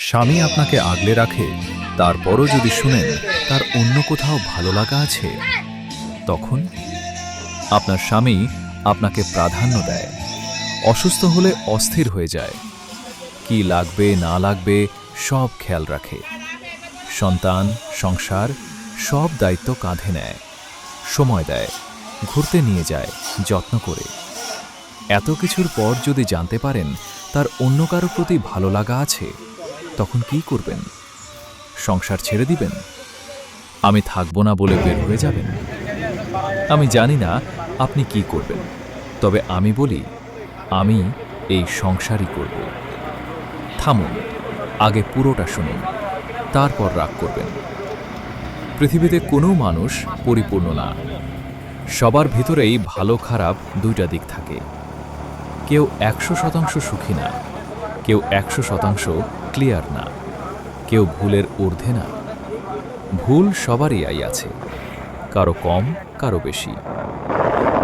স্বামী আপনাকে আগলে রাখে, তারপরও যদি শুনেন তার অন্য কোথাও ভালো লাগা আছে, তখন আপনার স্বামী আপনাকে প্রাধান্য দেয়, অসুস্থ হলে অস্থির হয়ে যায়, কি লাগবে না লাগবে সব খেয়াল রাখে, সন্তান সংসার সব দায়িত্ব কাঁধে নেয়, সময় দেয়, ঘুরতে নিয়ে যায় যত্ন করে। এত কিছুর পর যদি জানতে পারেন তার অন্য কারো প্রতি ভালো লাগা আছে, তখন কি করবেন? সংসার ছেড়ে দিবেন? আমি থাকবো না বলে বের হয়ে যাবেন? আমি জানি না আপনি কি করবেন, তবে আমি বলি, আমি এই সংসারই করব। থামুন, আগে পুরোটা শুনুন, তারপর রাগ করবেন। পৃথিবীতে কোনো মানুষ পরিপূর্ণ না, সবার ভিতরেই ভালো খারাপ দুইটা দিক থাকে। কেউ 100% সুখী না, কেউ 100% ক্লিয়ার না, কেউ ভুলের ঊর্ধ্বে না। ভুল সবারই আছে, কারো কম কারো বেশি।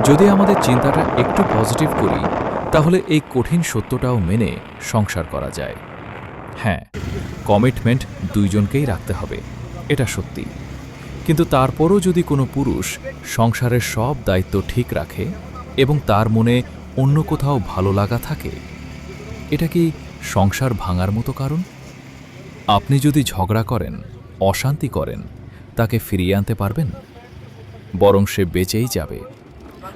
যদি আমাদের চিন্তাটা একটু পজিটিভ করি, তাহলে এই কঠিন সত্যটাও মেনে সংসার করা যায়। হ্যাঁ, কমিটমেন্ট দুইজনকেই রাখতে হবে, এটা সত্যি। কিন্তু তারপরও যদি কোনো পুরুষ সংসারের সব দায়িত্ব ঠিক রাখে এবং তার মনে অন্য কোথাও ভালো লাগা থাকে, এটা কি সংসার ভাঙার মতো কারণ? আপনি যদি ঝগড়া করেন, অশান্তি করেন, তাকে ফিরিয়ে আনতে পারবেন? বরং সে বেঁচেই যাবে,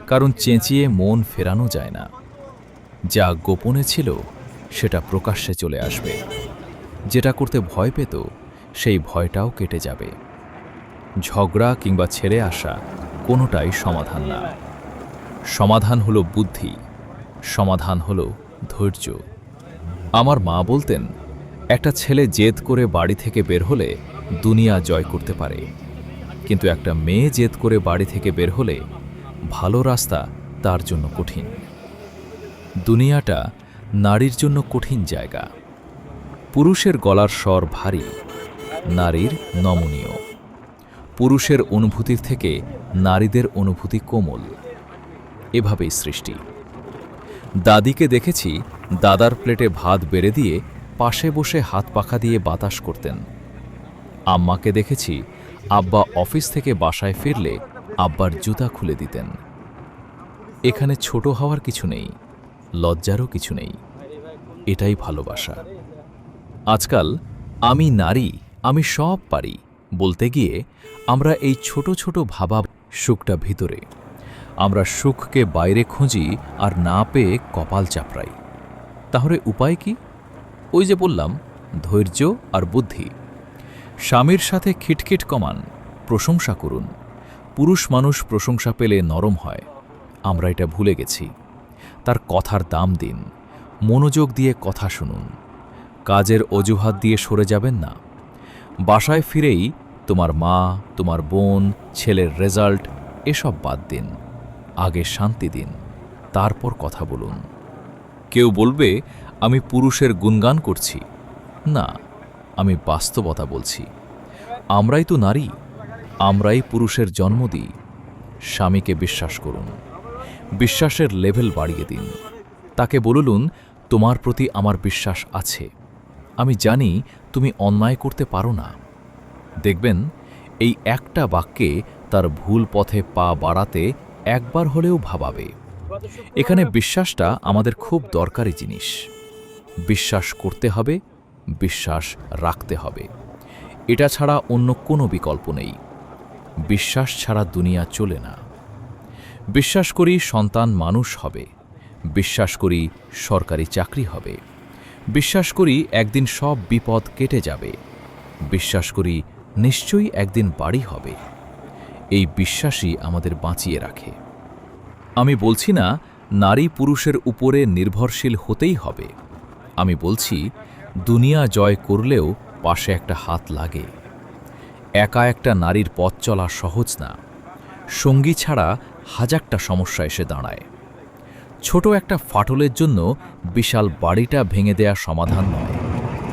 কারণ চেঁচিয়ে মন ফেরানো যায় না। যা গোপনে ছিল সেটা প্রকাশ্যে চলে আসবে। যেটা করতে ভয় পেত সেই ভয়টাও কেটে যাবে। ঝগড়া কিংবা ছেড়ে আসা কোনোটাই সমাধান না। সমাধান হলো বুদ্ধি, সমাধান হলো ধৈর্য। আমার মা বলতেন, একটা ছেলে জেদ করে বাড়ি থেকে বের হলে দুনিয়া জয় করতে পারে, কিন্তু একটা মেয়ে জেদ করে বাড়ি থেকে বের হলে ভালো রাস্তা তার জন্য কঠিন। দুনিয়াটা নারীর জন্য কঠিন জায়গা। পুরুষের গলার স্বর ভারী, নারীর নমনীয়। পুরুষের অনুভূতির থেকে নারীদের অনুভূতি কোমল। এভাবেই সৃষ্টি। দাদিকে দেখেছি দাদার প্লেটে ভাত বেড়ে দিয়ে পাশে বসে হাত পাখা দিয়ে বাতাস করতেন। আম্মাকে দেখেছি আব্বা অফিস থেকে বাসায় ফিরলে আব্বার জুতা খুলে দিতেন। এখানে ছোট হওয়ার কিছু নেই, লজ্জারও কিছু নেই। এটাই ভালোবাসা। আজকাল আমি নারী, আমি সব পারি বলতে গিয়ে আমরা এই ছোট ছোট ভাবা সুখটা ভিতরে। আমরা সুখকে বাইরে খুঁজি আর না পেয়ে কপাল চাপড়াই। তাহলে উপায় কি? ওই যে বললাম, ধৈর্য আর বুদ্ধি। স্বামীর সাথে খিটখিট কমান, প্রশংসা করুন। পুরুষ মানুষ প্রশংসা পেলে নরম হয়, আমরা এটা ভুলে গেছি। তার কথার দাম দিন, মনোযোগ দিয়ে কথা শুনুন। কাজের অজুহাত দিয়ে সরে যাবেন না। বাসায় ফিরেই তোমার মা, তোমার বোন, ছেলের রেজাল্ট এসব বাদ দিন। আগে শান্তি দিন, তারপর কথা বলুন। কেউ বলবে আমি পুরুষের গুণগান করছি। না, আমি বাস্তবতা বলছি। আমরাই তো নারী, আমরাই পুরুষের জন্ম দিই। স্বামীকে বিশ্বাস করুন, বিশ্বাসের লেভেল বাড়িয়ে দিন। তাকে বলুন, তোমার প্রতি আমার বিশ্বাস আছে, আমি জানি তুমি অন্যায় করতে পারো না। দেখবেন এই একটা বাক্যে তার ভুল পথে পা বাড়াতে একবার হলেও ভাবাবে। এখানে বিশ্বাসটা আমাদের খুব দরকারি জিনিস। বিশ্বাস করতে হবে, বিশ্বাস রাখতে হবে। এটা ছাড়া অন্য কোনো বিকল্প নেই। বিশ্বাস ছাড়া দুনিয়া চলে না। বিশ্বাস করি সন্তান মানুষ হবে, বিশ্বাস করি সরকারি চাকরি হবে, বিশ্বাস করি একদিন সব বিপদ কেটে যাবে, বিশ্বাস করি নিশ্চয়ই একদিন বাড়ি হবে। এই বিশ্বাসই আমাদের বাঁচিয়ে রাখে। আমি বলছি না নারী পুরুষের উপরে নির্ভরশীল হতেই হবে। আমি বলছি দুনিয়া জয় করলেও পাশে একটা হাত লাগে। একা একটা নারীর পথ চলা সহজ না। সঙ্গী ছাড়া হাজারটা সমস্যা এসে দাঁড়ায়। ছোট একটা ফাটলের জন্য বিশাল বাড়িটা ভেঙে দেয়া সমাধান নয়,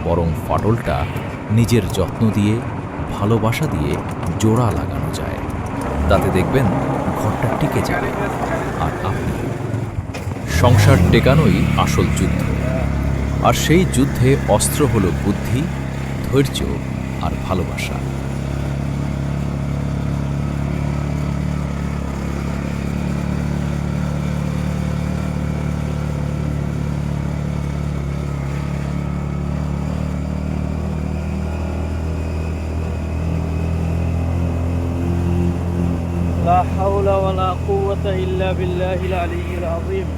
বরং ফাটলটা নিজের যত্ন দিয়ে, ভালোবাসা দিয়ে জোড়া লাগানো যায়। তাতে দেখবেন ঘরটা টিকে যাবে। আর আপনি, সংসার টেকানোই আসল যুদ্ধ। আর সেই যুদ্ধে অস্ত্র হলো বুদ্ধি, ধৈর্য আর ভালোবাসা। لا حول ولا قوة إلا بالله العلي العظيم.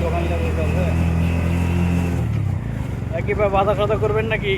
দোকানটা একইভাবে বাধা সাধা করবেন নাকি?